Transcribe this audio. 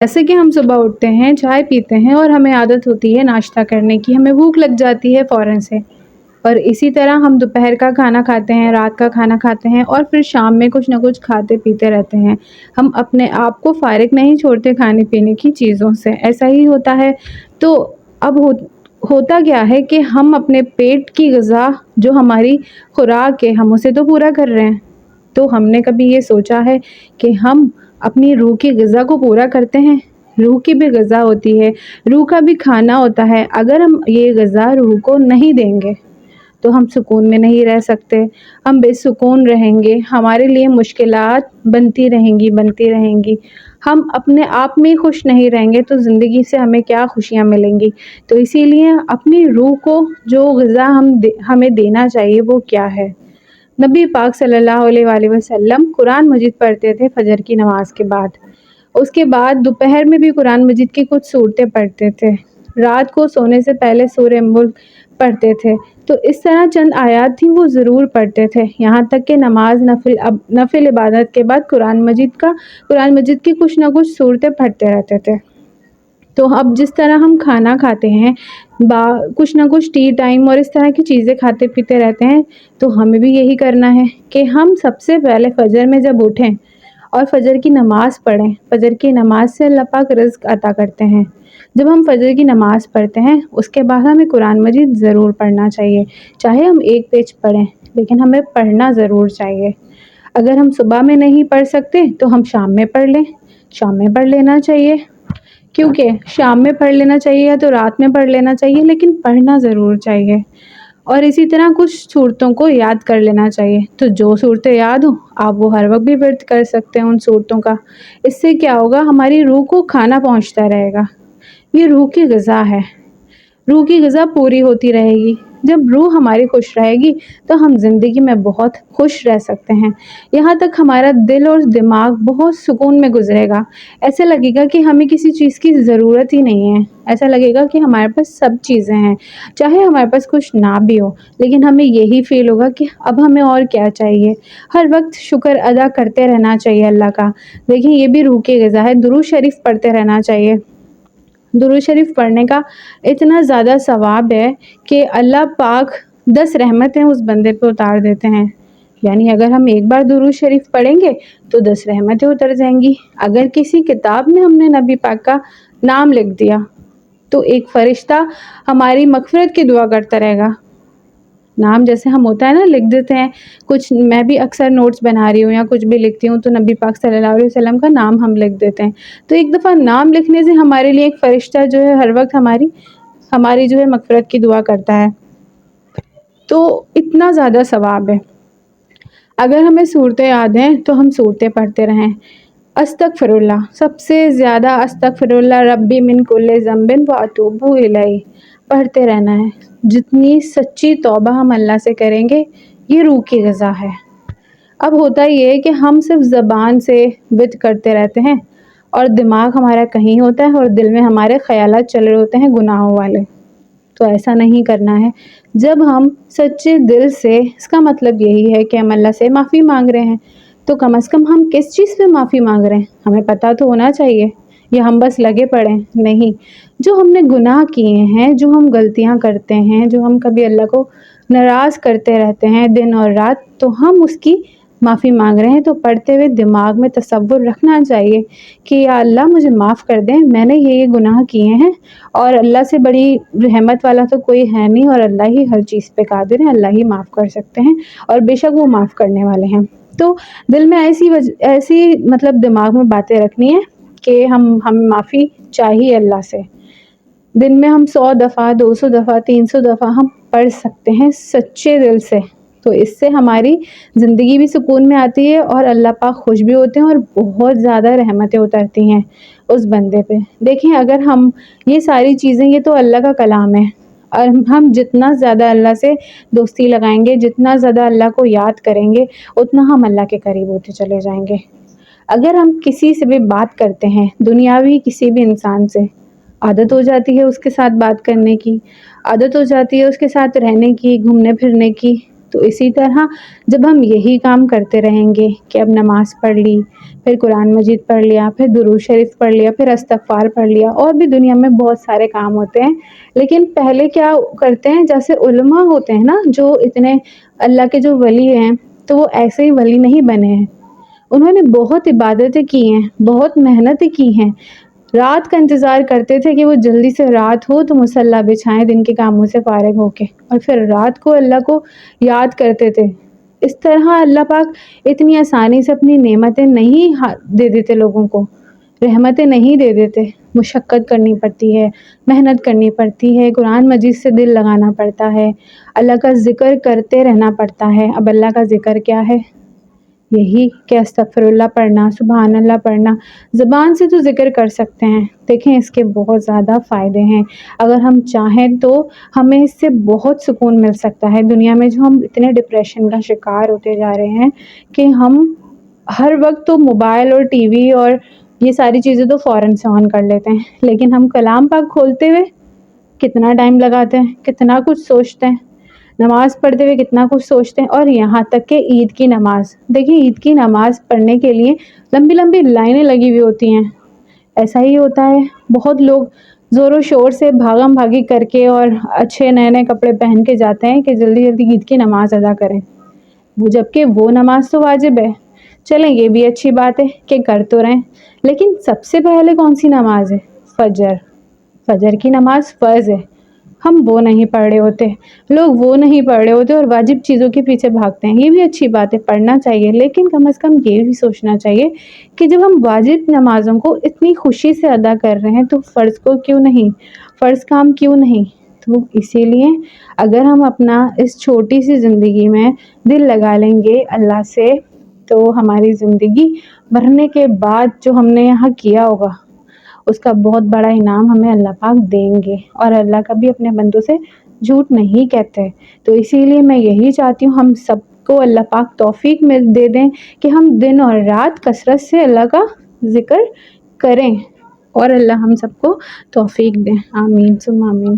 जैसे कि हम सुबह उठते हैं, चाय पीते हैं और हमें आदत होती है नाश्ता करने की, हमें भूख लग जाती है फ़ौरन से। और इसी तरह हम दोपहर का खाना खाते हैं, रात का खाना खाते हैं और फिर शाम में कुछ न कुछ खाते-पीते रहते हैं। हम अपने आप को फ़ारिग नहीं छोड़ते खाने-पीने की चीज़ों से, ऐसा ही होता है। तो अब होता क्या है कि हम अपने पेट की ग़िज़ा जो हमारी खुराक है, हम उसे तो पूरा कर रहे हैं। तो हमने कभी ये सोचा है कि हम अपनी रूह की ग़िज़ा को पूरा करते हैं? रूह की भी ग़िज़ा होती है, रूह का भी खाना होता है। अगर हम ये ग़िज़ा रूह को नहीं देंगे तो हम सुकून में नहीं रह सकते, हम बेसुकून रहेंगे, हमारे लिए मुश्किलात बनती रहेंगी। हम अपने आप में ही खुश नहीं रहेंगे तो ज़िंदगी से हमें क्या खुशियाँ मिलेंगी। तो इसीलिए अपनी रूह को जो ग़िज़ा हमें देना चाहिए वो क्या है? नबी पाक सल्लल्लाहु अलैहि वसल्लम कुरान मजीद पढ़ते थे फ़जर की नमाज़ के बाद। उसके बाद दोपहर में भी कुरान मजीद की कुछ सूरतें पढ़ते थे। रात को सोने से पहले सूरह मुल्क पढ़ते थे। तो इस तरह चंद आयत थी वो ज़रूर पढ़ते थे। यहाँ तक कि नमाज़ नफ़िल इबादत के बाद कुरान मजीद की कुछ न कुछ सूरतें पढ़ते रहते थे। तो अब जिस तरह हम खाना खाते हैं, कुछ ना कुछ टी टाइम और इस तरह की चीज़ें खाते-पीते रहते हैं, तो हमें भी यही करना है कि हम सबसे पहले फ़जर में जब उठें और फ़जर की नमाज़ पढ़ें। फ़जर की नमाज़ से अल्लाह पाक रिज़्क अता करते हैं। जब हम फ़जर की नमाज़ पढ़ते हैं, उसके बाद हमें कुरान मजीद ज़रूर पढ़ना चाहिए। चाहे हम 1 पेज पढ़ें, लेकिन हमें पढ़ना ज़रूर चाहिए। अगर हम सुबह में नहीं पढ़ सकते, तो हम शाम में पढ़ लें। शाम में पढ़ लेना चाहिए। क्योंकि शाम में पढ़ लेना चाहिए या तो रात में पढ़ लेना चाहिए, लेकिन पढ़ना ज़रूर चाहिए। और इसी तरह कुछ सूरतों को याद कर लेना चाहिए। तो जो सूरतें याद हों, आप वो हर वक़्त भी वर्द कर सकते हैं उन सूरतों का। इससे क्या होगा, हमारी रूह को खाना पहुँचता रहेगा। ये रूह की ग़िज़ा है। रूह की ग़िज़ा पूरी होती रहेगी। जब रूह हमारी खुश रहेगी तो हम ज़िंदगी में बहुत खुश रह सकते हैं। यहाँ तक हमारा दिल और दिमाग बहुत सुकून में गुज़रेगा। ऐसा लगेगा कि हमें किसी चीज़ की ज़रूरत ही नहीं है। ऐसा लगेगा कि हमारे पास सब चीज़ें हैं। चाहे हमारे पास कुछ ना भी हो, लेकिन हमें यही फ़ील होगा कि अब हमें और क्या चाहिए। हर वक़्त शुक्र अदा करते रहना चाहिए अल्लाह का। देखिए ये भी रूह की ग़िज़ा है, दुरूद शरीफ़ पढ़ते रहना चाहिए। दुरूद शरीफ पढ़ने का इतना ज़्यादा सवाब है कि अल्लाह पाक 10 रहमतें उस बंदे पे उतार देते हैं। यानी अगर हम एक बार दुरूद शरीफ पढ़ेंगे तो 10 रहमतें उतर जाएंगी। अगर किसी किताब में हमने नबी पाक का नाम लिख दिया तो एक फ़रिश्ता हमारी मग़फ़िरत की दुआ करता रहेगा। नाम जैसे हम होता है ना लिख देते हैं, कुछ मैं भी अक्सर नोट्स बना रही हूँ या कुछ भी लिखती हूँ तो नबी पाक सल्लल्लाहु अलैहि वसल्लम का नाम हम लिख देते हैं। तो एक दफ़ा नाम लिखने से हमारे लिए एक फ़रिश्ता जो है हर वक़्त हमारी जो है मग़फ़िरत की दुआ करता है। तो इतना ज़्यादा सवाब है। अगर हमें सूरतें याद हैं तो हम सूरतें पढ़ते रहें। अस्तगफिरुल्लाह, सबसे ज़्यादा अस्तगफिरुल्लाह रब्बी मिन कुल्लि ज़ंबिन व अतूबु इलैहि पढ़ते रहना है। जितनी सच्ची तौबा हम अल्लाह से करेंगे, ये रूह की ग़िज़ा है। अब होता ये है कि हम सिर्फ़ ज़बान से विद करते रहते हैं और दिमाग हमारा कहीं होता है और दिल में हमारे ख़यालात चल रहे होते हैं गुनाहों वाले। तो ऐसा नहीं करना है। जब हम सच्चे दिल से, इसका मतलब यही है कि हम अल्लाह से माफ़ी मांग रहे हैं, तो कम से कम हम किस चीज़ पे माफ़ी मांग रहे हैं, हमें पता तो होना चाहिए, या हम बस लगे पड़े हैं। नहीं, जो हमने गुनाह किए हैं, जो हम गलतियाँ करते हैं, जो हम कभी अल्लाह को नाराज़ करते रहते हैं दिन और रात, तो हम उसकी माफ़ी मांग रहे हैं। तो पढ़ते हुए दिमाग में तसव्वुर रखना चाहिए कि या अल्लाह मुझे माफ़ कर दें, मैंने ये गुनाह किए हैं और अल्लाह से बड़ी रहमत वाला तो कोई है नहीं और अल्लाह ही हर चीज़ पे कादिर है, अल्लाह ही माफ़ कर सकते हैं और बेशक वो माफ़ करने वाले हैं। तो दिल में ऐसी मतलब दिमाग में बातें रखनी है कि हमें माफ़ी चाहिए अल्लाह से। दिन में हम 100 दफ़ा, 200 दफ़ा, 300 दफ़ा हम पढ़ सकते हैं सच्चे दिल से। तो इससे हमारी ज़िंदगी भी सुकून में आती है और अल्लाह पाक खुश भी होते हैं और बहुत ज़्यादा रहमतें उतरती हैं उस बंदे पे। देखिए अगर हम ये सारी चीज़ें, ये तो अल्लाह का कलाम है और हम जितना ज़्यादा अल्लाह से दोस्ती लगाएँगे, जितना ज़्यादा अल्लाह को याद करेंगे, उतना हम अल्लाह के करीब होते चले जाएँगे। अगर हम किसी से भी बात करते हैं, दुनियावी किसी भी इंसान से, आदत हो जाती है उसके साथ बात करने की, आदत हो जाती है उसके साथ रहने की, घूमने-फिरने की, تو اسی طرح جب ہم یہی کام کرتے رہیں گے کہ اب نماز پڑھ لی، پھر قرآن مجید پڑھ لیا، پھر درود شریف پڑھ لیا، پھر استغفار پڑھ لیا، اور بھی دنیا میں بہت سارے کام ہوتے ہیں، لیکن پہلے کیا کرتے ہیں، جیسے علماء ہوتے ہیں نا جو اتنے اللہ کے جو ولی ہیں، تو وہ ایسے ہی ولی نہیں بنے ہیں، انہوں نے بہت عبادتیں کی ہیں، بہت محنتیں کی ہیں، رات کا انتظار کرتے تھے کہ وہ جلدی سے رات ہو تو مصلی بچھائیں دن کے کاموں سے فارغ ہو کے، اور پھر رات کو اللہ کو یاد کرتے تھے۔ اس طرح اللہ پاک اتنی آسانی سے اپنی نعمتیں نہیں دے دیتے لوگوں کو، رحمتیں نہیں دے دیتے، مشقت کرنی پڑتی ہے، محنت کرنی پڑتی ہے، قرآن مجید سے دل لگانا پڑتا ہے، اللہ کا ذکر کرتے رہنا پڑتا ہے۔ اب اللہ کا ذکر کیا ہے؟ یہی کہ استغفر اللہ پڑھنا، سبحان اللہ پڑھنا، زبان سے تو ذکر کر سکتے ہیں، دیکھیں اس کے بہت زیادہ فائدے ہیں، اگر ہم چاہیں تو ہمیں اس سے بہت سکون مل سکتا ہے۔ دنیا میں جو ہم اتنے ڈپریشن کا شکار ہوتے جا رہے ہیں کہ ہم ہر وقت تو موبائل اور ٹی وی اور یہ ساری چیزیں تو فوراً سے آن کر لیتے ہیں، لیکن ہم کلام پاک کھولتے ہوئے کتنا ٹائم لگاتے ہیں، کتنا کچھ سوچتے ہیں، نماز پڑھتے ہوئے کتنا کچھ سوچتے ہیں، اور یہاں تک کہ عید کی نماز، دیکھیں عید کی نماز پڑھنے کے لیے لمبی لمبی لائنیں لگی ہوئی ہوتی ہیں، ایسا ہی ہوتا ہے، بہت لوگ زور و شور سے بھاگم بھاگی کر کے اور اچھے نئے نئے کپڑے پہن کے جاتے ہیں کہ جلدی جلدی عید کی نماز ادا کریں، جبکہ وہ نماز تو واجب ہے۔ چلیں یہ بھی اچھی بات ہے کہ کر تو رہیں، لیکن سب سے پہلے کون سی نماز ہے؟ فجر، فجر کی نماز فرض ہے، ہم وہ نہیں پڑھ رہے ہوتے، لوگ وہ نہیں پڑھ رہے ہوتے اور واجب چیزوں کے پیچھے بھاگتے ہیں، یہ بھی اچھی بات ہے، پڑھنا چاہیے، لیکن کم از کم یہ بھی سوچنا چاہیے کہ جب ہم واجب نمازوں کو اتنی خوشی سے ادا کر رہے ہیں تو فرض کو کیوں نہیں، فرض کام کیوں نہیں؟ تو اسی لیے اگر ہم اپنا اس چھوٹی سی زندگی میں دل لگا لیں گے اللہ سے، تو ہماری زندگی مرنے کے بعد جو ہم نے یہاں کیا ہوگا اس کا بہت بڑا انعام ہمیں اللہ پاک دیں گے، اور اللہ کبھی اپنے بندوں سے جھوٹ نہیں کہتے۔ تو اسی لیے میں یہی چاہتی ہوں ہم سب کو اللہ پاک توفیق میں دے دیں کہ ہم دن اور رات کثرت سے اللہ کا ذکر کریں، اور اللہ ہم سب کو توفیق دیں، آمین ثم آمین۔